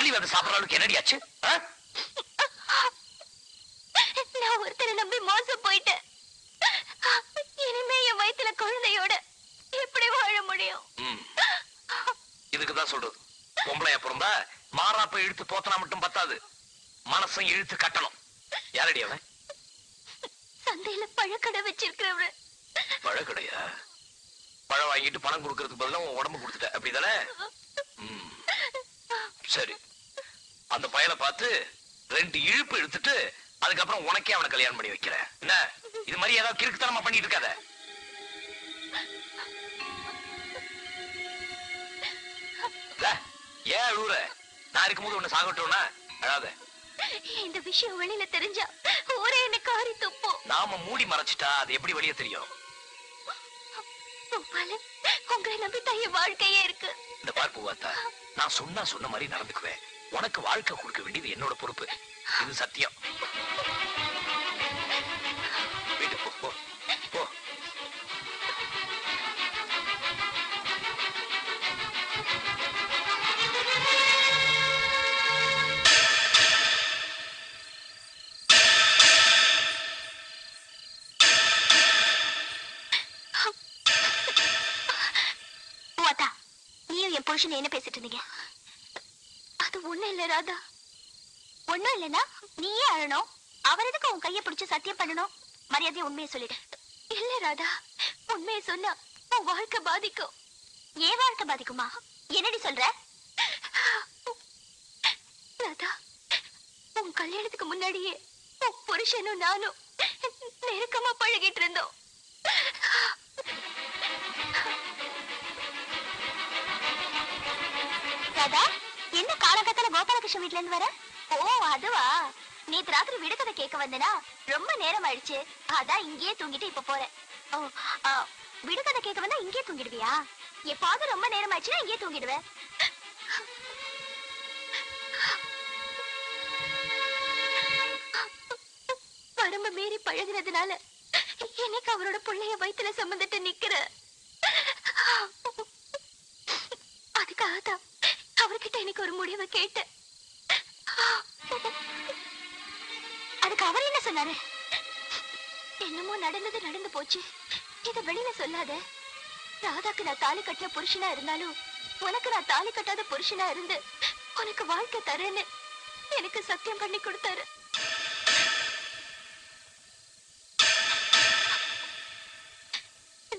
வலி வந்து சாப்பிடுற அளவுக்கு என்னடி ஆச்சு? நான் ஒருத்தரை நம்பி மோசம் போயிட்டேன். இனிமே என் வயித்துல குழந்தையோட எப்படி வாழ முடியும்? இதுக்குதான் சொல்றது, பொம்பளையா பிறந்தா மாறாப்ப இழுத்து போத்தனா மட்டும் பத்தாது, மனசையும் இழுத்து கட்டணும். யாரடி அவன்? சந்தையில பழக்கடை வச்சிருக்கிறவரு. பழக்கடையா? பழம் வாங்கிட்டு பணம் கொடுக்கறதுக்கு பதிலா உன் உடம்பு கொடுத்துட்ட, அப்படிதானே? சரி, அந்த பயலை பார்த்து 2 இழுப்பு எடுத்துட்டு அதுக்கப்புறம் உனக்கே அவனை கல்யாணம் பண்ணி வைக்கிறேன். என்ன இது மாதிரி ஏதாவது கிறுக்குத்தனமா பண்ணிட்டு இருக்காத. ஏன் அழுவுற? நான் இருக்கும்போது உன்னை சாகட்டோம்னா அழாத. இந்த விஷயம் வெளியில தெரிஞ்சா ஒரே என்ன காரி துப்போம். நாம மூடி மறைச்சிட்டா அது எப்படி வெளியே தெரியும்? உங்களை நம்பி தான் வாழ்க்கையே இருக்கு. இந்த பார்ப்பு பார்த்தா நான் சொன்ன மாதிரி நடந்துக்குவேன். உனக்கு வாழ்க்கை கொடுக்க வேண்டியது என்னோட பொறுப்பு, இது சத்தியம். வீட்டுக்கு போ போ. என் புருஷன் என்ன பேசிட்டு இருந்தீங்க? அது ஒண்ணு இல்ல ராதா. ஒண்ணும் இல்லனா நீயே அழணும். அவர் எதுக்கு உன் கையை பிடிச்சு சத்தியம் பண்ணணும்? மரியாதையா உண்மையை சொல்லிடு. இல்ல ராதா, உண்மையை சொன்னா உன் வாழ்க்கை பாதிக்கும். ஏன் வாழ்க்கை பாதிக்குமா? என்னடி சொல்ற? ராதா, உன் கல்யாணத்துக்கு முன்னாடியே உன் புருஷனும் நானும் நெருக்கமா பழகிட்டு இருந்தோம். ராதா, என்ன காலகட்டத்துல கோபாலகிருஷ்ணன் வீட்ல இருந்து வர? ஓ அதுவா, நேத்து ராத்திரி விடுகதை கேட்க வந்தனா ரொம்ப நேரம் ஆயிடுச்சு, அதான் இங்கேயே தூங்கிட்டு இப்ப போறேன். ஓ விடுகதை கேட்க வந்தா இங்கேயே தூங்கிடுவியா? எப்பாவது ரொம்ப நேரம் ஆயிடுச்சுன்னா இங்கேயே தூங்கிடுவேன். வரம்பு மீறி பழகினதுனால எனக்கு அவரோட பிள்ளைய வயித்துல சம்பந்துட்டு நிக்கிற. அதுக்காகத்தான் அவர்கிட்ட எனக்கு ஒரு முடிவை கேட்டேன். அதுக்கு அவர் என்ன சொன்னாரு? என்னமோ நடந்தது நடந்து போச்சு, இத வெளியில சொல்லாத. ராதாக்கு நான் தாலி கட்டின புருஷனா இருந்தாலும் உனக்கு நான் தாலி கட்டாத புருஷனா இருந்து உனக்கு வாழ்க்கை தரேன்னு எனக்கு சத்தியம் பண்ணி கொடுத்தாரு.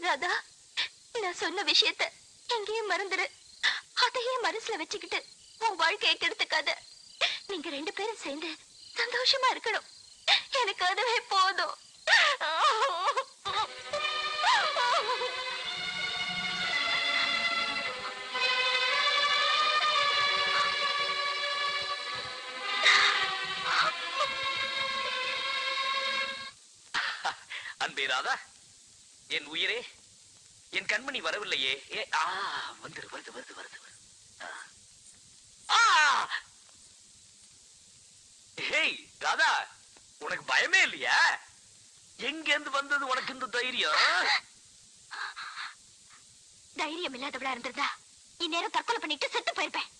ராதா, நான் சொன்ன விஷயத்த எங்கேயும் மறந்துரு. அதையே மனசுல வச்சுக்கிட்டு உன் வாழ்க்கையை கெடுத்துக்காத. நீங்க 2 பேரும் சேர்ந்து சந்தோஷமா இருக்கணும், எனக்கு அதுவே போதும். அன்பே ராதா, என் உயிரே, என் கண்மணி வரவில்லையே. வருது வருது வருது வருது. ஹேய் ராதா, உனக்கு பயமே இல்லையா? எங்க இருந்து வந்தது உனக்கு இந்த தைரியம்? தைரியம் இல்லாதவளா இருந்திருந்தா இந்நேரம் தற்கொலை பண்ணிட்டு செத்து போயிருப்பேன்.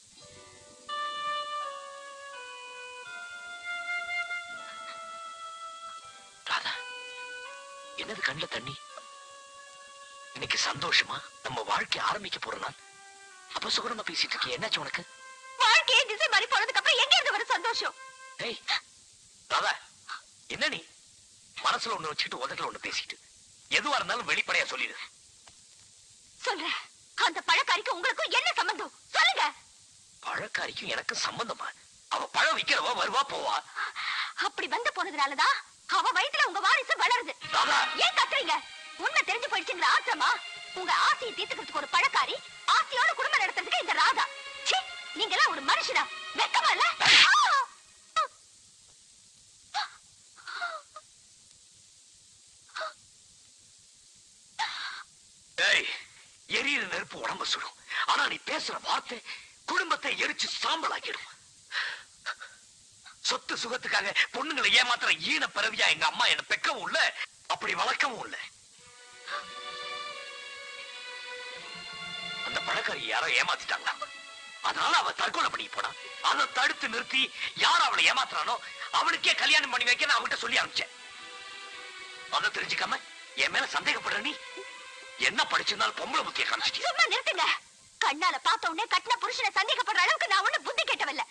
ராதா, என்னது கண்ணுல தண்ணி? இன்னைக்கு சந்தோஷமா நம்ம வாழ்க்கை ஆரம்பிக்க போற நாள். அப்ப சுகரமா பேசிட்டு இருக்க, என்னாச்சு உனக்கு? வாழ்க்கையை திசை மாறி போனதுக்கு அப்புறம் எங்க இருந்து வர சந்தோஷம்? ஏய் ராதா, என்ன நீ மனசுல ஒண்ணு வச்சுட்டு உதட்டுல ஒண்ணு பேசிட்டு, எதுவா இருந்தாலும் வெளிப்படையா சொல்லிடு. சொல்ற, அந்த பழக்காரிக்கு உங்களுக்கும் என்ன சம்பந்தம்? சொல்லுங்க. பழக்காரிக்கும் எனக்கு சம்பந்தமா? அவ பழம் விக்கிறவா, வருவா போவா. அப்படி வந்து போனதுனாலதான் அவ வயித்துல உங்க வாரிசு வளருது. ஏன் கத்துறீங்க? உண்மை தெரிஞ்சு போயிடுச்சுங்கிற ஆத்திரமா? உங்க ஆசையை தீர்த்துக்கிறதுக்கு ஒரு பழக்காரி, ஆசையோட குடும்பம் நடத்துறதுக்கு இந்த ராதா. நீங்க எல்லாம் ஒரு மனுஷனா? வெக்கமா இல்ல? எரியிற நெருப்பு உடம்ப சுடும், ஆனா நீ பேசுற வார்த்தை குடும்பத்தை எரிச்சு சாம்பலாக்கிடும். சொத்து சுகத்துக்காக பொண்ணுங்களை ஏமாத்துற ஈன பிறவியா எங்க அம்மா என்ன பெக்கவும் இல்ல, அப்படி வளர்க்கவும் இல்ல. அந்த பழக்காரி யாரோ ஏமாத்திட்டாங்களா? அதனால அவ தற்கொலை பண்ணி போனா. அதை தடுத்து நிறுத்தி யார் அவளை ஏமாத்துறானோ அவனுக்கே கல்யாணம் பண்ணி வைக்க நான் அவன்கிட்ட சொல்லி அனுப்பிச்சேன். அதை தெரிஞ்சுக்காம என் மேல சந்தேகப்படுற நீ என்ன படிச்சிருந்தாலும் பொம்பளை புத்திய காமிச்சிட்டியா? சும்மா நிறுத்துங்க. கண்ணால பார்த்த உடனே கட்டின புருஷனை சந்தேகப்படுற அளவுக்கு நான் ஒண்ணு புத்தி கேட்டவல்ல.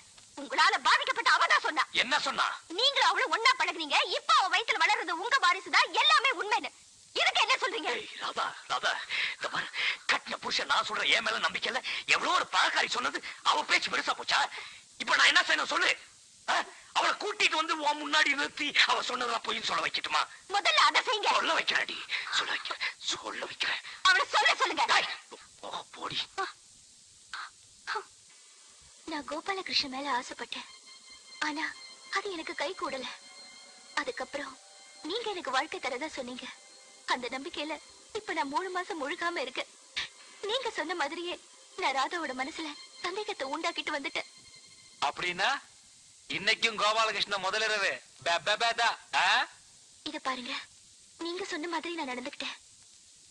உங்களால பாதிக்கப்பட்ட அவதான் சொன்னா. என்ன சொன்னா? நீங்களும் அவளும் ஒன்னா பழகுறீங்க, இப்ப அவ வயித்துல வளர்றது உங்க வாரிசுதான், எல்லாமே உண்மைன்னு. இதுக்கு என்ன சொல்றீங்க? ராதா ராதா, இந்த பாரு, கட்டின புருஷன் நான் சொல்ற என் மேல நம்பிக்கை இல்ல. எவ்வளவு ஒரு பழக்காரி சொன்னது அவ பேச்சு பெருசா போச்சா? இப்ப நான் என்ன செய்யணும் சொல்லு? அவளை கூட்டிட்டு வந்து உன் முன்னாடி நிறுத்தி அவ சொன்னதெல்லாம் போய் சொல்ல வைக்கட்டுமா? முதல்ல அதை செய்யுங்க. சொல்ல வைக்கிறேன், சொல்ல வைக்கிறேன். அவளை சொல்லுங்க. போடி. நான் கோபாலகிருஷ்ணன் மேல ஆசைப்பட்டேன். ஆனா அது எனக்கு கை கூடல. அதுக்கப்புறம் நீங்க எனக்கு வாழ்க்கை தரதா சொன்னீங்க. அந்த நம்பிக்கையில இப்ப நான் 3 மாசம் முழுகாம இருக்கேன். நீங்க சொன்ன மாதிரியே நான் ராதாவோட மனசுல சந்தேகத்தை உண்டாக்கிட்டு வந்துட்டேன். அப்படின்னா இன்னைக்கும் கோபாலகிருஷ்ணன் முதலிரவு இத பாருங்க, நீங்க சொன்ன மாதிரி நான் நடந்துக்கிட்டேன்.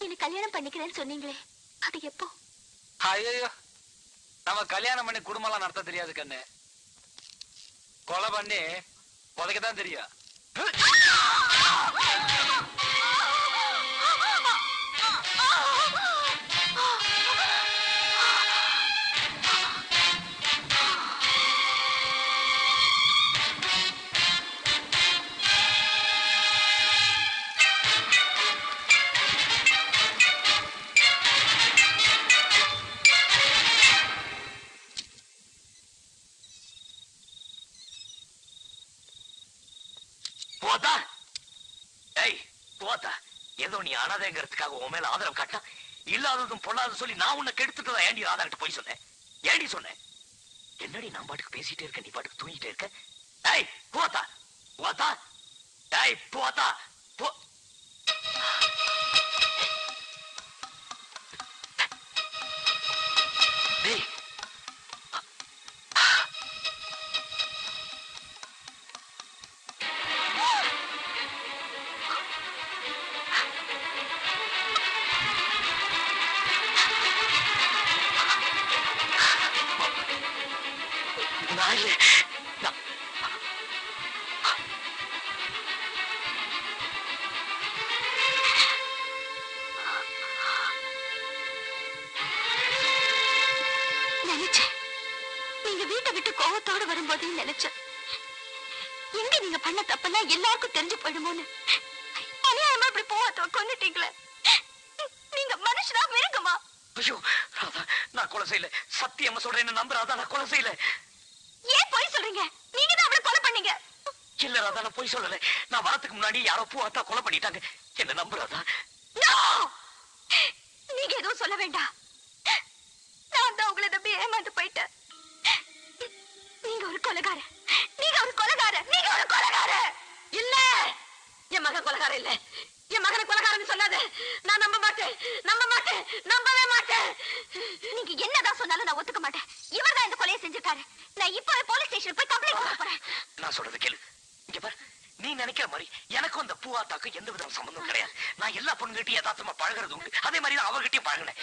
என்ன கல்யாணம் பண்ணிக்கிறேன்னு சொன்னீங்களே, அது எப்போ? ஐயோ, நம்ம கல்யாணம் பண்ணி குடும்பம் எல்லாம் நடத்த தெரியாது கண்ணு. கொலை பண்ணி புதைக்கதான் தெரியும். ஏதோ நீ அனாதைங்கிறதுக்காக உன் மேல ஆதரவு காட்டா, இல்லாததும் பொல்லாததும் சொல்லி நான் உன்னை கெடுத்துட்டு ஏண்டி ராதா கிட்ட போய் சொன்னேன்? ஏண்டி சொன்னேன்? என்னடி நான் பாட்டுக்கு பேசிட்டே இருக்க, நீ பாட்டுக்கு தூங்கிட்டே இருக்க? ஏய் போத்தா போத்தா, ஏய் போத்தா போ. டேய் நினைச்சேன், எங்க நீங்க பண்ண தப்பெல்லாம் எல்லாருக்கும் தெரிஞ்சு போயிடுமோன்னு. அநியாயமா இப்படி போவாத கொண்டுட்டீங்களே. நீங்க மனுஷனா மிருகமா? ஐயோ ராதா, நான் கொலை செய்யல. சத்தியமா சொல்றேன், நம்பு ராதா, நான் கொலை செய்யல. ஏன் போய் சொல்றீங்க? நீங்க தான் அவளை கொலை பண்ணீங்க. இல்ல ராதா, நான் போய் சொல்லல. நான் வரதுக்கு முன்னாடி யாரோ பூவாத்தா கொலை பண்ணிட்டாங்க. என்ன நம்பு ராதா. நீங்க எதுவும் சொல்ல வேண்டாம். நான் தான் உங்களை நம்பி ஏமாந்து போயிட்டேன். நீங்க ஒரு கொலைகார, நீங்க ஒரு கொலைகார, நீங்க ஒரு கொலைகார. இல்ல, என் மகன் கொலைகார இல்ல. என் மகனை கொலைகாரன்னு சொல்லாத. நான் நம்ப மாட்டேன், நம்பவே மாட்டேன். நீங்க என்னதான் சொன்னாலும் நான் ஒத்துக்க மாட்டேன். இவர்தான் இந்த கொலையை செஞ்சிருக்காரு. நான் இப்பவே போலீஸ் ஸ்டேஷன் போய் கம்ப்ளைண்ட் கொடுக்க போறேன். நான் சொல்றது கேளு. இங்க பாரு, நீ நினைக்கிற மாதிரி எனக்கும் அந்த பூவாத்தாக்கும் எந்த வித சம்பந்தம் கிடையாது. நான் எல்லா பொண்ணுகிட்டையும் யதார்த்தமா பழகிறது உண்டு. அதே மாதிரி தான் அவர்கிட்டயும் பழகினேன்.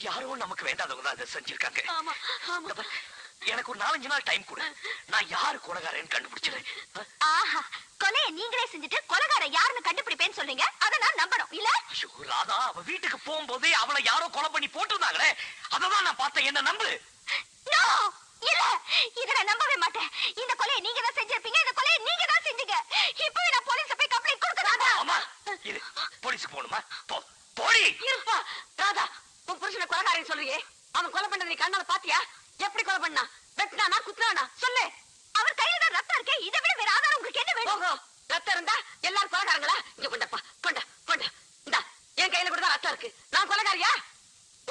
யாரோ நமக்கு வேண்டாதவங்க தான் அதை செஞ்சிருக்காங்க. எனக்கு ஒரு 4-5 நாள் டைம் கொடு. நான் யாரு கொலைகாரன்னு கண்டுபிடிச்சிடுறேன். ஆஹா, கொலையை நீங்களே செஞ்சுட்டு கொலைகார யாருன்னு கண்டுபிடிப்பேன்னு சொல்றீங்க. அதை நான் நம்பணும் இல்ல? ஐயோ ராதா, அவ வீட்டுக்கு போகும்போதே அவளை யாரோ கொலை பண்ணி போட்டுருந்தாங்களே, அததான் நான் பார்த்தேன். என்ன நம்பு. இல்ல, இத நான் நம்பவே மாட்டேன். இந்த கொலையை நீங்க தான் செஞ்சிருப்பீங்க. இந்த கொலையை நீங்க தான் செஞ்சீங்க. இப்பவே நான் போலீஸ்ல போய் கம்ப்ளைண்ட் கொடுக்கறாங்க. அம்மா, இது போலீஸ்க்கு போணுமா? போடி. இருப்பா. ராதா, உன் புருஷனை கொலைகாரன்னு சொல்றியே, அவன் கொலை பண்ணதை நீ கண்ணால பாத்தியா? எப்படி கொலை பண்ணா? வெட்டினானா குத்துனானா? சொல்லு. அவர் கையில தான் ரத்தம் இருக்கே, இதை விட வேற ஆதாரம் உங்களுக்கு என்ன வேணும்? ஓஹோ, ரத்தம் இருந்தா எல்லாரும் கொலைகாரங்களா? இங்க கொண்டப்பா, கொண்ட இந்தா, என் கையில கூட தான் ரத்தம் இருக்கு. நான் கொலைகாரியா?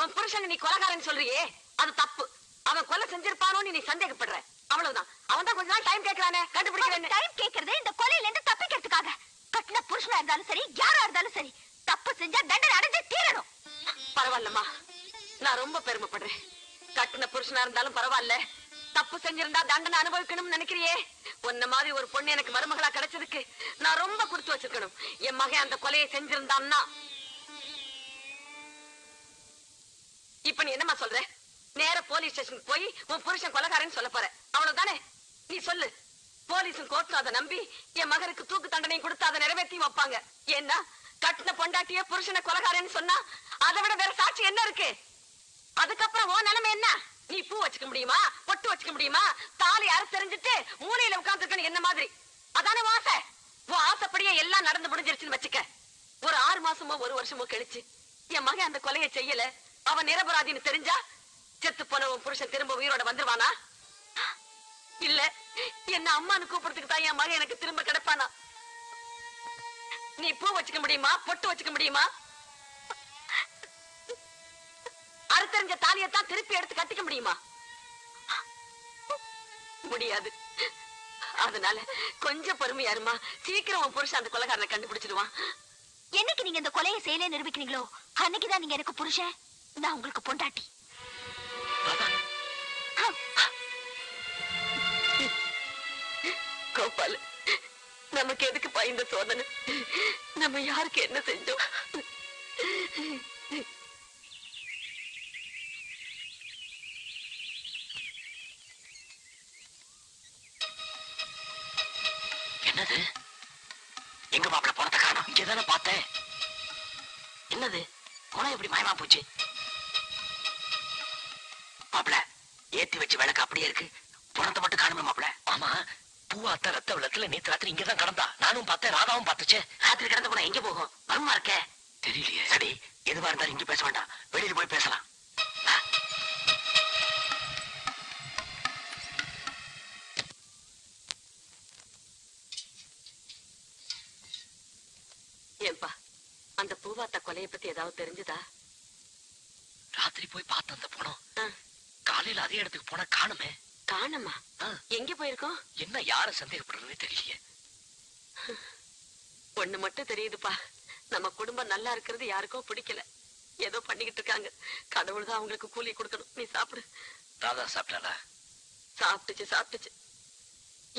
உன் புருஷன் நீ கொலைகாரன்னு சொல்றியே, அது தப்பு. அவன் கொலை செஞ்சிருப்பானோன்னு நீ சந்தேகப்படுற, அவ்வளவுதான். அவன் தான் கொஞ்ச நாள் டைம் கேட்கறானே, கண்டுபிடிக்கிறேன். டைம் கேட்கறது இந்த கொலையில இருந்து தப்பிக்கிறதுக்காக. கட்டின புருஷனா இருந்தாலும் சரி, யாரா இருந்தாலும் சரி, தப்பு செஞ்சா தண்டனை அடைஞ்சு தீரணும். பரவாயில்லம்மா, நான் ரொம்ப பெருமைப்படுறேன். கட்டின புருஷனா இருந்தாலும் பரவாயில்ல, தப்பு செஞ்சிருந்தா தண்டனை அனுபவிக்கணும்னு நினைக்கிறியே. உன்ன மாதிரி ஒரு பொண்ணு எனக்கு மருமகளா கிடைச்சதுக்கு நான் ரொம்ப கொடுத்து வச்சிருக்கணும். என் மகன் அந்த கொலையை செஞ்சிருந்தான்னா. இப்ப நீ என்னமா சொல்ற? நேர போலீஸ் ஸ்டேஷனுக்கு போய் உன் புருஷன் கொலைகாரன்னு சொல்ல போற அவ்வளவுதானே? நீ சொல்லு. போலீஸும் கோர்ட்டும் அதை நம்பி என் மகனுக்கு தூக்கு தண்டனையும் கொடுத்து அதை நிறைவேற்றி வைப்பாங்க. ஏன்னா கட்டின பொண்டாட்டிய புருஷனை கொலைகாரன்னு சொன்னா அதை விட வேற சாட்சி என்ன இருக்கு? அதுக்கப்புறம் உன் நிலைமை என்ன? நீ பூ வச்சுக்க முடியுமா? பொட்டு வச்சுக்க முடியுமா? தாலி அறுத்து தெரிஞ்சுட்டு மூலையில உட்கார்ந்துருக்கணும் என்ன மாதிரி. அதானே உன் ஆசை. உன் ஆசைப்படியே எல்லாம் நடந்து முடிஞ்சிருச்சுன்னு வச்சுக்க. ஒரு 6 மாசமோ 1 வருஷமோ கழிச்சு என் மகன் அந்த கொலையை செய்யல, அவன் நிரபராதின்னு தெரிஞ்சா செத்து போன உன் புருஷன் திரும்ப உயிரோட வந்துருவானா? இல்ல என்ன அம்மான்னு கூப்பிடுறதுக்கு தான் என் மகன் எனக்கு திரும்ப கிடைப்பானா? நீ பூ வச்சுக்க முடியுமா? பொட்டு வச்சுக்க முடியுமா? அறுத்தறிஞ்ச தாலியத்தான் திருப்பி எடுத்து கட்டிக்க முடியுமா? முடியாது. அதனால கொஞ்சம் பொறுமையா இருமா. சீக்கிரம் உன் புருஷன் அந்த கொலைகாரனை கண்டுபிடிச்சிடுவான். என்னைக்கு நீங்க இந்த கொலையை செயலே நிரூபிக்கிறீங்களோ அன்னைக்குதான் நீங்க எனக்கு புருஷன், நான் உங்களுக்கு பொண்டாட்டி. கோபால், நமக்கு எதுக்கு பயந்த சோதனை? நம்ம யாருக்கு என்ன செஞ்சோம்? என்னது? எங்க மாப்பிள்ள பணத்தை காணோம். இங்கதானே பார்த்தேன். என்னது பணம் எப்படி மாயமா போச்சு? மாப்பிள்ள ஏத்தி வச்சு விளக்கு அப்படியே இருக்கு, பணத்தை மட்டும் காணுமே மாப்பிள்ள. ஆமா, பூவாத்த ரத்த விளக்குல நேத்து ராத்திரி இங்கதான் கிடந்தா. நானும் பார்த்தேன், ராதாவும் பார்த்துச்சே. ராத்திரி கிடந்த போனா எங்க போகும்? வருமா இருக்க தெரியலையே. சரி, எதுவா இருந்தாலும் இங்க பேச வேண்டாம், வெளியில போய் பேசலாம். ஏன்பா அந்த பூவாத்த கொலையை பத்தி ஏதாவது தெரிஞ்சுதா? ராத்திரி போய் பார்த்த அந்த பணம் காலையில அதே இடத்துக்கு போனா காணுமே. காணுமா? எங்க போயிருக்கோம்? என்ன யார சந்தேகப்படுறதுன்னு தெரியலையே. ஒண்ணு மட்டும் தெரியுதுப்பா, நம்ம குடும்பம் நல்லா இருக்கிறது யாருக்கும் பிடிக்கல. ஏதோ பண்ணிக்கிட்டு இருக்காங்க. கடவுள் தான் அவங்களுக்கு கூலி கொடுக்கணும். நீ சாப்பிடு. ராதா சாப்பிட்டாளா? சாப்பிட்டுச்சு.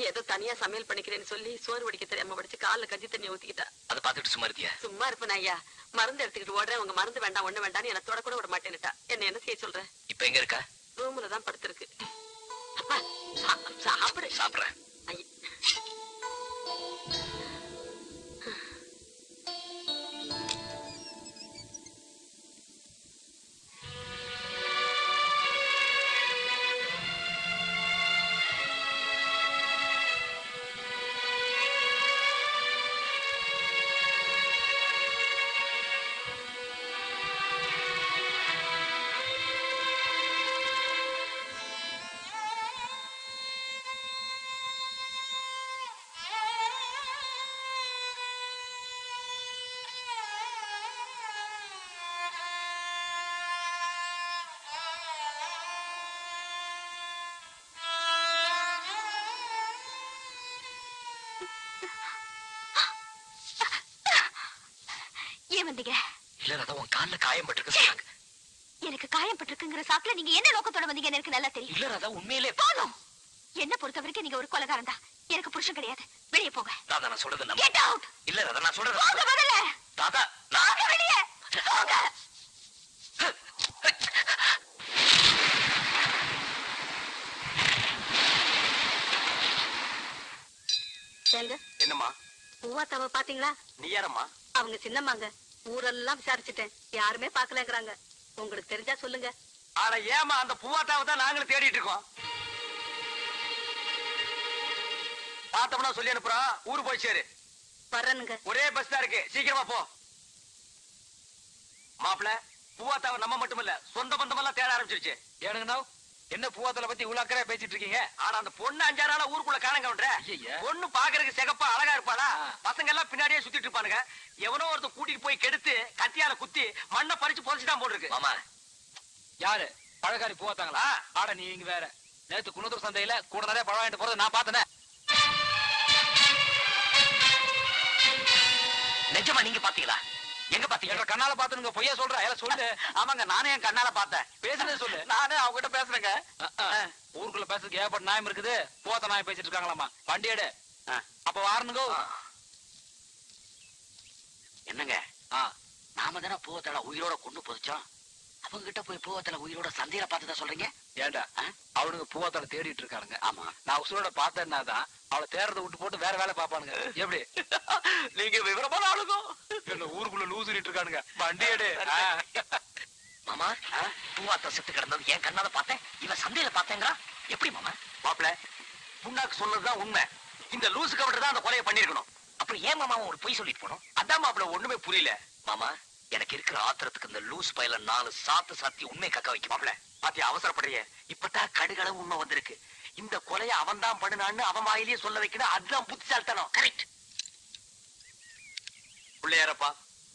ஏதோ தனியா சமையல் பண்ணிக்கிறேன்னு சொல்லி சோறு வடிக்க தெரியாம வடிச்சு கால்ல கஞ்சி தண்ணி ஊத்திக்கிட்டா. அதை பார்த்துட்டு சும்மா இருத்தியா? சும்மா இருப்பேன் ஐயா. மருந்து எடுத்துக்கிட்டு ஓடுறேன். உங்க மருந்து வேண்டாம், ஒண்ணு வேண்டாம்னு என்ன தொட கூட விட மாட்டேன்னுட்டா. என்ன செய்ய சொல்ற? இப்ப எங்க இருக்கா? ரூம்ல தான் படுத்திருக்கு. அப்பா சாப்பிடு. சாப்பிடுறேன். ஏன் வந்தீங்க? இல்ல ராதா, உன் கால்ல காயம் பட்டிருக்கு சொன்னாங்க. எனக்கு காயம் பட்டிருக்குங்கிற சாக்குல நீங்க என்ன நோக்கத்தோட வந்தீங்கன்னு எனக்கு நல்லா தெரியும். இல்ல ராதா, உண்மையிலே போதும். என்ன பொறுத்த வரைக்கும் நீங்க ஒரு கொலைகாரன் தான். எனக்கு புருஷன் கிடையாது. வெளியே போங்க. ராதா, நான் சொல்றது Get out. இல்ல ராதா, நான் சொல்றது போங்க முதல்ல. ராதா, போங்க வெளியே. போங்க. என்னம்மா? பூவாத்தாவ பாத்தீங்களா? நீ யாரம்மா? அவங்க சின்னம்மாங்க. ஊரெல்லாம் விசாரிச்சுட்டேன், யாருமே பாக்கலங்கிறாங்க. உங்களுக்கு தெரிஞ்சா சொல்லுங்க. ஆனா ஏமா அந்த பூவாத்தாவை தான் நாங்களும் தேடிட்டு இருக்கோம். பார்த்தோம்னா சொல்லி அனுப்புறோம். ஊரு போய் சேரு. வர்றனுங்க. ஒரே பஸ் தான் இருக்கு, சீக்கிரமா போ. மாப்பிள்ள, பூவாத்தாவை நம்ம மட்டும் இல்ல, சொந்த பந்தமெல்லாம் தேட ஆரம்பிச்சிருச்சு. ஏனுங்கண்ணா, என்ன பூவாத்தால பத்தி இவ்வளவு அக்கறையா பேசிட்டு இருக்கீங்க? ஆனா அந்த பொண்ணு 5-6 நாளா ஊருக்குள்ள காணங்க. பொண்ணு பாக்குறதுக்கு சிகப்பா அழகா இருப்பாளா? பசங்க எல்லாம் பின்னாடியே சுத்திட்டு இருப்பானுங்க. எவனோ ஒருத்தர் கூட்டிட்டு போய் கெடுத்து கத்தியால குத்தி மண்ணை பறிச்சு பொறிச்சுதான் போட்டுருக்கு. மாமா, யாரு? பழகாரி பூவாத்தாங்களா? ஆட நீ இங்க வேற. நேத்து குன்னத்தூர் சந்தையில கூட நிறைய பழம் வாங்கிட்டு போறதை நான் பார்த்தனே. நிஜமா நீங்க பாத்தீங்களா? எங்க பாத்தீங்க? கண்ணால பாத்துங்க. பொய்யா சொல்ற? சொல்லு. ஆமாங்க, நானே என் கண்ணால பார்த்தேன். பேசுறது சொல்லு. நானே அவகிட்ட பேசுறேங்க. ஊருக்குள்ள பேசுறதுக்கு ஏகப்பட்ட நியாயம் இருக்குது. பூவாத்த நாயம் பேசிட்டு இருக்காங்களாமா. வண்டி எடு. அப்ப வாரணுங்க. என்னங்க, நாம தானே பூவத்தாள உயிரோட கொண்டு புதைச்சோம். அவங்க கிட்ட போய் பூவத்துல உயிரோட சந்தையில பார்த்ததா சொல்றீங்க? ஏண்டா அவனுங்க பூவாத்தால தேடிட்டு இருக்கானுங்க. ஆமா. நான் உசுரோட பார்த்தேன்னா தான் அவளை தேடுறத விட்டு போட்டு வேற வேலை பாப்பானுங்க. எப்படி நீங்க விவரமான ஆளுங்க. என்ன ஊருக்குள்ள லூசுறிட்டு இருக்கானுங்க. வண்டியடு. மாமா, பூவாத்த செத்து கிடந்தது என் கண்ணால பார்த்தேன். இவன் சந்தையில பார்த்தேங்கிறா. எப்படி மாமா? மாப்பிள புண்ணாக்கு சொன்னதுதான் உண்மை. இந்த லூசு கவுண்டர் தான் அந்த கொலையை பண்ணிருக்கணும். அப்புறம் ஏன் மாமா ஒரு பொய் சொல்லிட்டு போனோம்? அதான் மாப்பிள ஒண்ணுமே புரியல. மாமா, எனக்கு இருக்கிற ஆத்திரத்துக்கு இந்த லூஸ் பையில 4 சாத்தி உண்மை கக்க வைக்க மாப்பிள. பாத்தியா அவசரப்படுறிய? இப்பதான் கடுகளவு உண்மை வந்திருக்கு. இந்த கொலையை அவன் தான் பண்ணுனான்னு அவன் வாயிலேயே சொல்ல வைக்கணும். அதுதான் புத்திசாலித்தனம். கரெக்ட். பிள்ளையாரப்பா,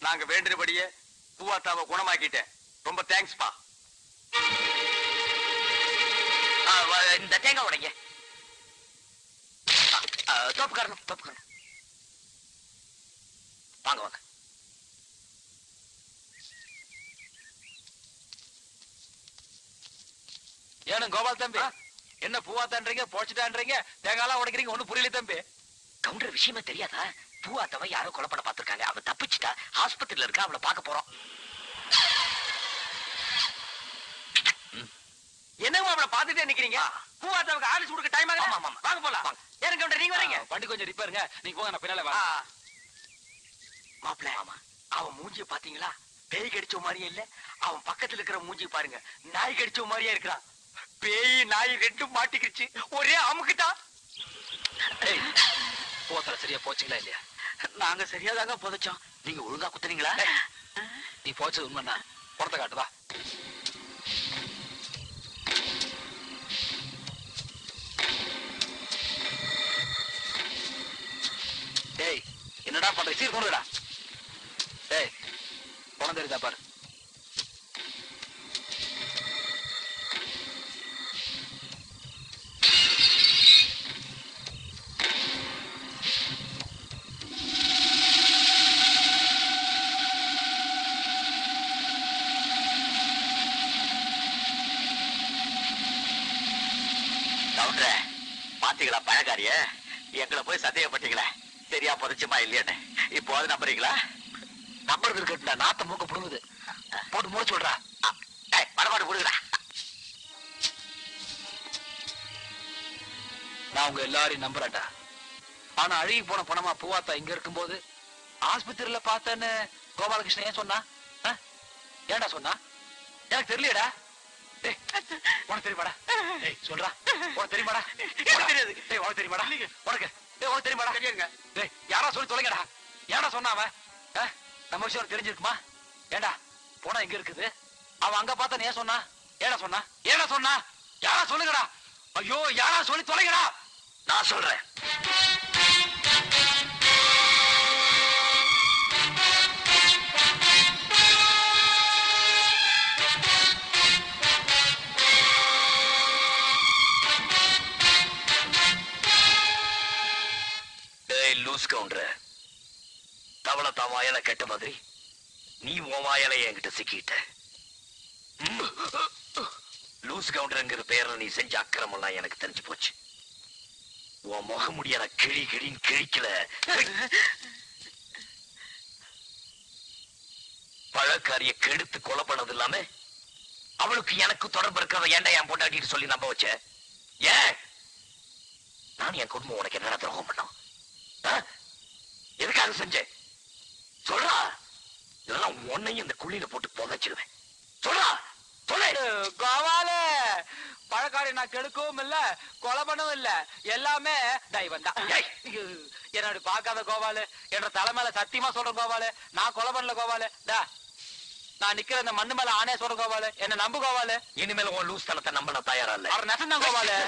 நாங்க வேண்டியபடியே பூவாத்தாவை குணமாக்கிட்டேன். ரொம்ப தேங்க்ஸ்பா. இந்த தேங்காய் உடைங்க. தோப்புக்காரணும். வாங்க வாங்க. ஏனும் கோபால் தம்பி, என்ன பூவாத்தான்றீங்க, போச்சுட்டான்றீங்க, தேங்காய்லாம் உடைக்கிறீங்க, ஒண்ணும் புரியல தம்பி. கவுண்டர் விஷயமே தெரியாதா? பூவாத்தவ யாரோ கொலை பண்ண பாத்துருக்காங்க. அவன் தப்பிச்சுட்டா, ஆஸ்பத்திரியில இருக்கா. அவளை பார்க்க போறோம். என்னங்க அவளை பாத்துட்டே நிக்கிறீங்க? பூவாத்தாவுக்கு ஆலிஸ் கொடுக்க டைம் ஆகுது. ஆமா, ஆமா. வாங்க போலாம். ஏனுங்க கவுண்டர், நீங்க வரீங்க? வண்டி கொஞ்சம் ரிப்பேருங்க. நீங்க போங்க, நான் பின்னால மாப்பிள்ள, அவன் மூஞ்சிய பாத்தீங்களா? பேய் கடிச்ச மாதிரியே இல்ல. அவன் பக்கத்துல இருக்கிற மூஞ்சி பாருங்க, நாய் கடிச்ச மாதிரியே இருக்கிறான். பேய் நாய் ரெண்டும் மாட்டிக்கிச்சு. ஒரே அமுக்குட்டா. பூவாத்தல சரியா போச்சுங்களா இல்லையா? நாங்க சரியாதாங்க புதைச்சோம். நீங்க ஒழுங்கா குத்துனீங்களா? நீ போச்சது உண்மைன்னா படத்தை காட்டுவா. டேய், என்னடா பண்ற? சீர் கொண்டுடா. டேய், பணம் தெரியுதா பாரு. பாத்தீங்களா பழக்காரிய? எங்களை போய் சந்தேகப்பட்டீங்களா? சரியா புதைச்சுமா இல்லையான்னு இப்போ அது நம்புறீங்களா? நம்புறது இருக்கட்டா, நாத்த மூக்க புடுங்குது. போட்டு மூட சொல்றா. படமாட்டு புடுங்குறா. நான் உங்க எல்லாரையும் நம்புறேன்டா. ஆனா அழுகி போன பணமா பூவாத்தா இங்க இருக்கும்போது ஆஸ்பத்திரியில பார்த்தேன்னு கோபாலகிருஷ்ணன் ஏன் சொன்னா? ஏன்டா சொன்னா? எனக்கு தெரியலடா. உனக்கு தெரியுமாடா? சொல்றா. உனக்கு தெரியுமாடா? தெரியாது. உனக்கு தெரியுமாடா? உனக்கு உனக்கு தெரியுமாடா? தெரியுங்க. யாரா சொல்லி தொலைங்கடா. ஏடா சொன்ன அவன்? நம்ம விஷயம் தெரிஞ்சிருக்குமா? ஏண்டா போனா எங்க இருக்குது? அவன் அங்க பார்த்தா ஏன் சொன்னா? ஏடா சொன்னா? ஏடா சொன்னா? யாரா சொல்லுங்கடா. ஐயோ, யாரா சொல்லி தொலைங்கடா. நான் சொல்றேன். லூஸ் கவுண்டர், தவளை தாவாயல கெட்ட மாதிரி நீ ஓவாயல என்கிட்ட சிக்கிட்ட. லூஸ் கவுண்டர்ங்கிற பேர்ல நீ செஞ்ச அக்கிரமெல்லாம் எனக்கு தெரிஞ்சு போச்சு. உன் முக முடிய நான் கிழின்னு கிழிக்கல. பழக்காரிய கெடுத்து கொலை பண்ணது இல்லாம அவளுக்கு எனக்கு தொடர்பு இருக்கிறத ஏன்டா என் பொண்டாட்டிட்டு சொல்லி நம்ப வச்ச? ஏன் நான் என் குடும்பம் உனக்கு என்னடா துரோகம் பண்ணோம்? எதுக்காக செஞ்சேன்? சொல்றா. இதெல்லாம் உன்னையும் இந்த குழியில போட்டு புதைச்சிருவேன். சொல்றா, சொல்லு. கோவால பழக்காரி நான் கெடுக்கவும் இல்ல, கொலை பண்ணவும் இல்ல, எல்லாமே தெய்வம் தான். என்னோட பாக்காத கோவாலு, என்ற தலைமையில சத்தியமா சொல்றேன் கோவாலு, நான் கொலை பண்ணல கோவாலு. நான் நிக்கிற இந்த மண்ணு மேல ஆனே சொல்றேன் கோவாலு, என்ன நம்பு கோவாலு. இனிமேல உன் லூஸ் தனத்தை நம்ப நான் தயாரா இல்ல. அவர் நெசந்தான் கோவாலு.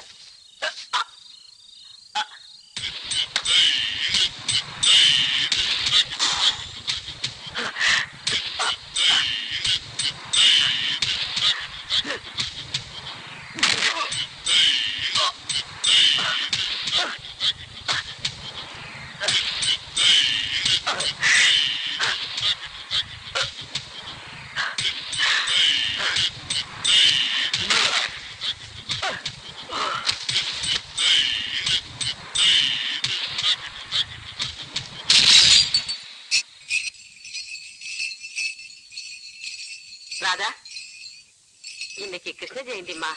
கிருஷ்ண ஜெயந்திமா,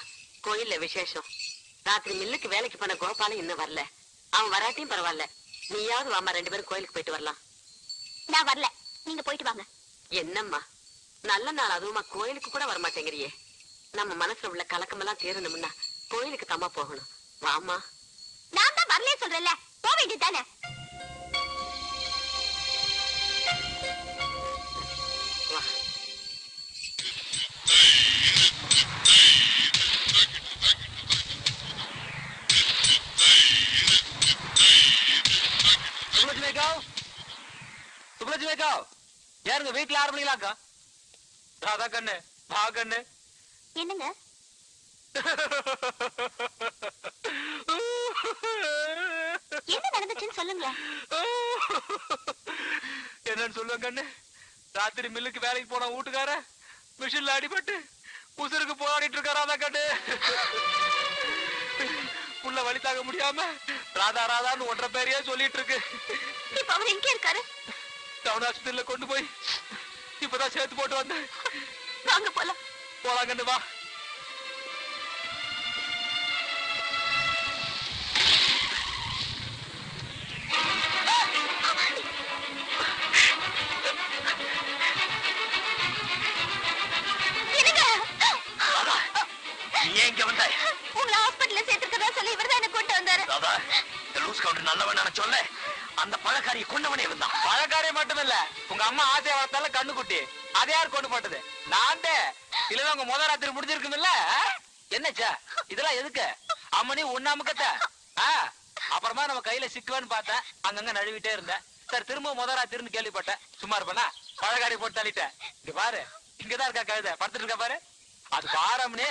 கோயில்ல விசேஷம். ராத்திரி மில்லுக்கு வேலைக்கு போன கோபாலம் இன்னும் வரல. அவன் வராட்டியும் பரவாயில்ல, நீயாவது வாமா, 2 பேரும் கோயிலுக்கு போயிட்டு வரலாம். நான் வரல, நீங்க போயிட்டு வாங்க. என்னம்மா நல்ல நாள் அதுவுமா கோயிலுக்கு கூட வரமாட்டேங்கிறியே. நம்ம மனசுல உள்ள கலக்கமெல்லாம் தீரணும்னா கோயிலுக்கு தாமா போகணும். வாமா. நான் தான் வரலே சொல்றேன்ல, போக வேண்டியதுதானே. வா. ஏறுங்க, வீட்டுல 6 மணிக்கலாக்கா. ராதா கண்ணு, வா கண்ணு. என்னங்க? என்ன நடந்துச்சுன்னு சொல்லுங்களேன். என்னன்னு சொல்லுவேன் கண்ணு. ராத்திரி மில்லுக்கு வேலைக்கு போன வீட்டுக்கார மிஷின்ல அடிபட்டு உசுருக்கு போராடிட்டு இருக்க ராதா கண்ணு. புள்ள வழி தாங்க முடியாம ராதா ராதான்னு 1.5 பேரையே சொல்லிட்டு இருக்கு. இப்ப அவர் எங்க இருக்காரு? டவுன் ஆஸ்பத்திரியில கொண்டு போய் இப்பதான் சேர்த்து போட்டு வந்தேன். வாங்க போலாம். போலாம் கண்ணு, வா. உங்களை ஹாஸ்பிடல்ல சேர்த்திருக்கதா சொல்லி இவர்தான் என்ன கூட்டு வந்தாரு. சொல்ல அந்த பழக்காரியை கொண்டவனே வந்தான். பழக்காரியை மட்டுமில்ல, உங்க அம்மா ஆசையை வளர்த்தால கண்ணு குட்டி, அதை யார் கொண்டு போட்டது? நான் இல்ல உங்க முத ராத்திரி முடிஞ்சிருக்குமில்ல. என்னச்சா இதெல்லாம் எதுக்கு? அம்மனி உண்ணாமுக்கத்த அப்புறமா நம்ம கையில சிக்குவேன்னு பார்த்தேன், அங்கங்க நழுவிட்டே இருந்தேன். சரி திரும்ப முத ராத்திரின்னு கேள்விப்பட்டேன், சும்மா இருப்பேனா? பழக்காரி போட்டு தள்ளிட்டேன். இங்க பாரு, இங்கதான் இருக்கா கழுத, படுத்துட்டு இருக்கா பாரு. அது பாரம்னு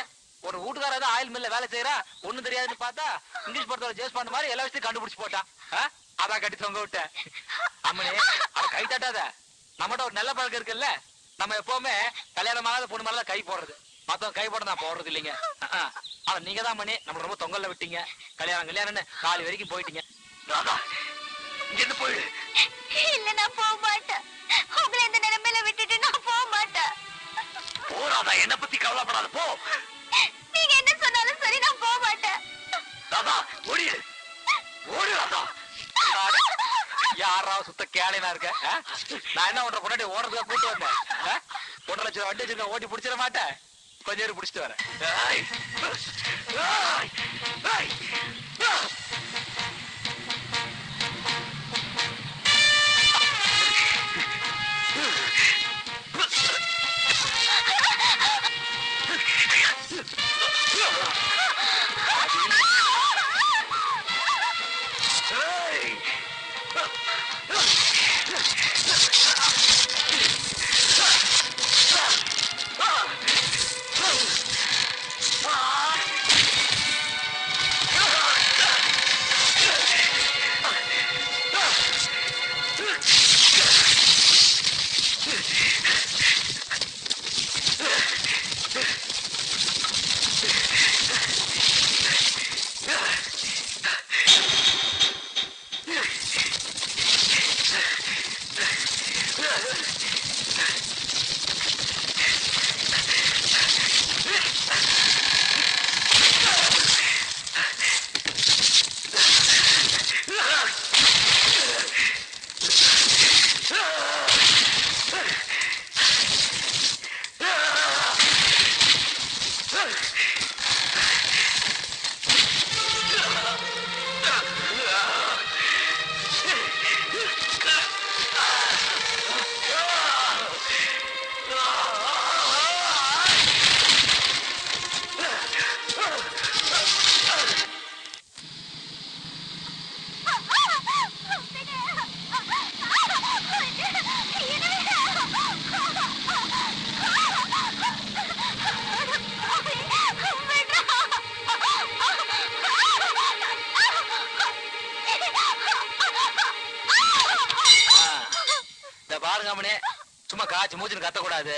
ஒரு வீட்டுக்கார ஆயில் மில்ல வேலை செய்யறா, ஒண்ணும் தெரியாதுன்னு பார்த்தா இங்கிலீஷ் படத்தோட ஜேஸ் பண்ண மாதிரி எல்லா விஷயத்தையும் கண்டுபிடிச்சு போட்டான். அதான் கட்டி தொங்க விட்டேன். அம்மனே அவ கை தட்டாத. நம்மகிட்ட ஒரு நல்ல பழக்கம் இருக்குல்ல, நம்ம எப்பவுமே கல்யாணம் ஆகாத பொண்ணு மேலதான் கை போடுறது. மத்தவங்க கை போட நான் போடுறது இல்லைங்க. ஆனா நீங்க தான் பண்ணி நம்ம ரொம்ப தொங்கல்ல விட்டீங்க. கல்யாணம்னு 4 வரைக்கும் போயிட்டீங்க. போயிடு. இல்ல நான் போக மாட்டேன். உங்களை இந்த நிலைமையில விட்டுட்டு நான் போக மாட்டேன். போறாதா, என்ன பத்தி கவலைப்படாத, போ. நீங்க என்ன சொன்னாலும் சரி, நான் போக மாட்டேன். ராதா ஓடிடு, ஓடு ராதா. யாராவது சுத்த கேளைனா இருக்க? நான் என்ன பண்ற, பொண்ணாடி ஓடுறதுக்காக கூட்டு வந்தேன். 1.5 லட்சம் வண்டி வச்சிருக்க, ஓட்டி பிடிச்சிட மாட்டேன். கொஞ்ச நேரம் பிடிச்சிட்டு வரேன். சும்மா காய்ச்சி மூச்சுன்னு கத்த கூடாது.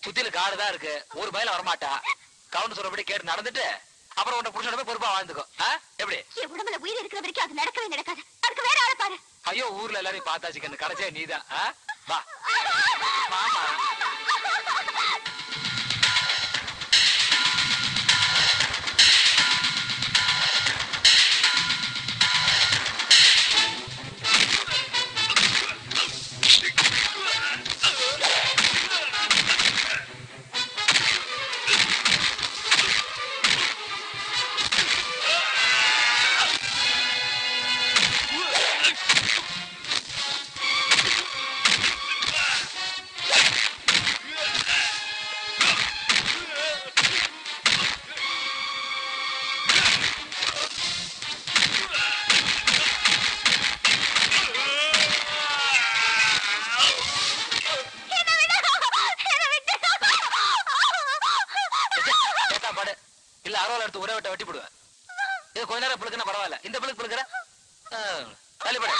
சுத்தில காடுதான் இருக்கு, ஒரு பயில வரமாட்டா. கவுண்ட் சொல்றபடி கேட்டு நடந்துட்டு அப்புறம் உன்னை புருஷனோட போய் பொறுப்பா வாழ்ந்துக்கோ. எப்படி? என் உடம்புல உயிர் இருக்கிற வரைக்கும் அது நடக்கவே நடக்காது. அதுக்கு வேற ஆளை பாரு. ஐயோ, ஊர்ல எல்லாரையும் பார்த்தாச்சு கண்ணு, கடைசியா நீதான். வா மாமா. மணி நேரம் பிள்ளைக்குன்னா பரவாயில்ல, இந்த பிள்ளைக்கு பிள்ளைக்கிற தள்ளிப்பட.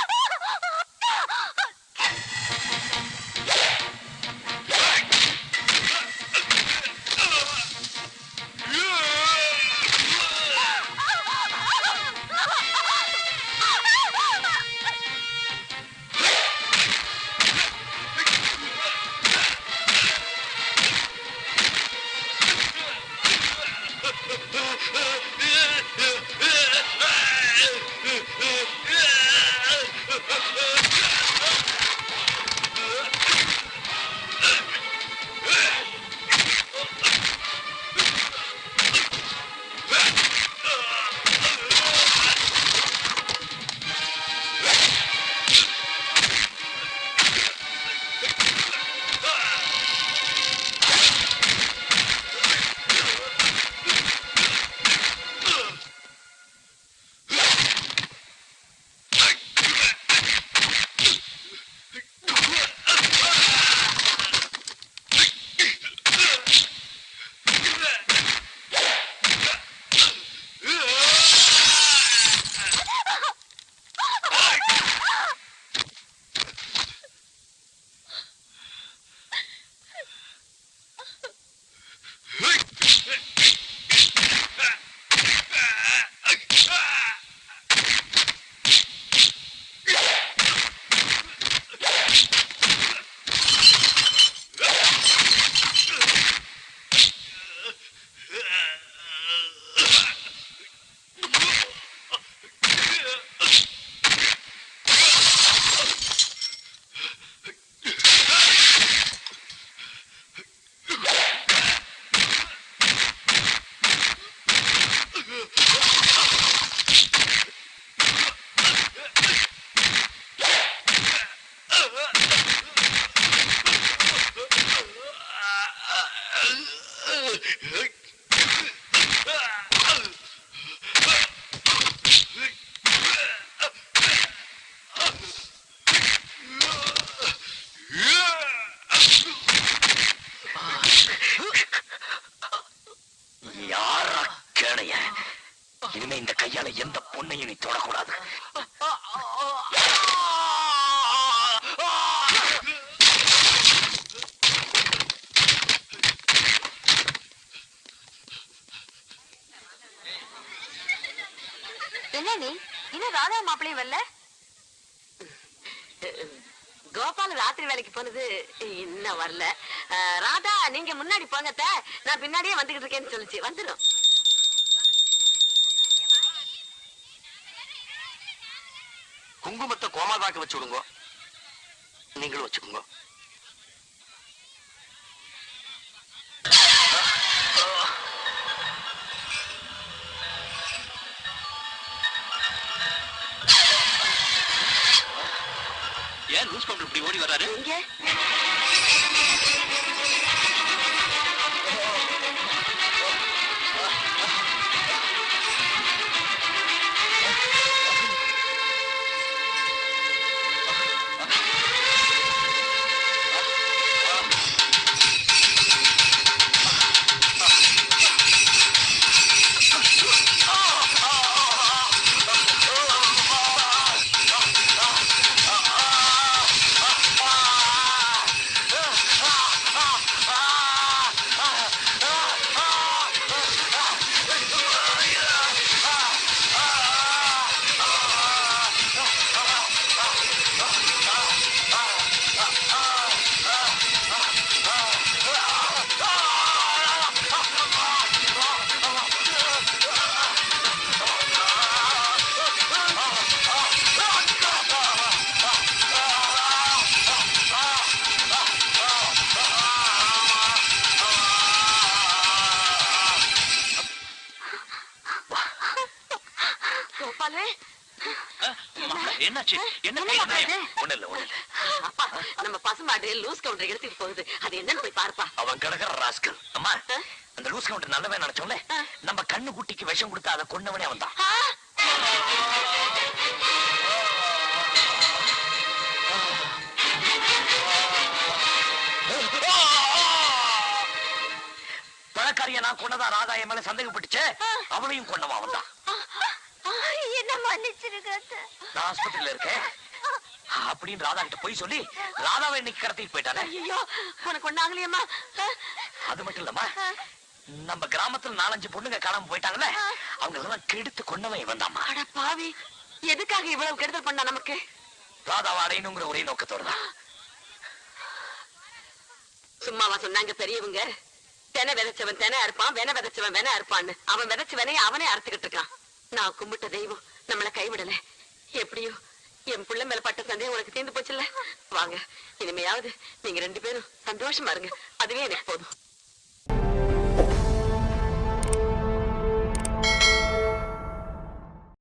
இனிமே இந்த கையால எந்த பொண்ணையும் நீ தொடக்கூடாது. என்ன நீ இன்னும் ராதா மாப்பிளையும் வரல? கோபால் ராத்திரி வேலைக்கு போனது இன்னும் வரல. ராதா நீங்க முன்னாடி போங்க, நான் பின்னாடியே வந்துகிட்டு இருக்கேன்னு சொல்லிச்சு. வந்துடும். குங்குமத்தை கோமாதாக்கு வச்சு விடுங்க, நீங்களும் வச்சுக்கோங்க. ஏன் லூஸ் கவுண்டர் இப்படி ஓடி வராரு? என்னாச்சு? நம்ம பசுமாடு லூஸ் கவுண்டர் எடுத்துட்டு போகுது. அது என்னன்னு போய் பார்ப்பா. அவன் கிடக்குற ராஸ்கல். அம்மா, அந்த லூஸ் கவுண்டர் நல்லவே நினைச்சோம்ல, நம்ம கண்ணு குட்டிக்கு விஷம் கொடுத்து அதை கொன்னவனே அவன் தான். பழக்காரிய நான் கொன்னதா ராதா என் மேல சந்தேகப்பட்டுச்சு, அவளையும் கொன்னவன் அவன் தான். மன்னிச்சிருங்க அத்தை. நான் ஆஸ்பத்திரியில இருக்கேன் அப்படின்னு ராதா கிட்ட போய் சொல்லி ராதாவை இன்னைக்கு கடத்திட்டு போயிட்டானே. ஐயோ உனக்கு ஒண்ணாகலையம்மா? அது மட்டும் இல்லம்மா, நம்ம கிராமத்துல 4-5 பொண்ணுங்க காணாம போயிட்டாங்கல்ல, அவங்க எல்லாம் கெடுத்து கொன்னவன் இவன் தாம்மா. அட பாவி, எதுக்காக இவ்வளவு கெடுதல் பண்ணா நமக்கு? ராதாவை அடையணுங்கிற ஒரே நோக்கத்தோட தான். சும்மாவா சொன்னாங்க பெரியவங்க? தெனை விதைச்சவன் தெனை அறுப்பான், வென விதைச்சவன் வென அறுப்பான்னு. அவன் விதைச்ச வெனைய அவனே அறுத்துக்கிட்டு இருக்கான். நான் கும்பிட்ட தெய்வம் நம்மளை கைவிடல. எப்படியோ என் புள்ள மேல பட்ட சந்தேகம் உனக்கு தீர்ந்து போச்சுல்ல. வாங்க, இனிமையாவது நீங்க 2 பேரும் சந்தோஷமா இருங்க. அதுவே எனக்கு போதும்.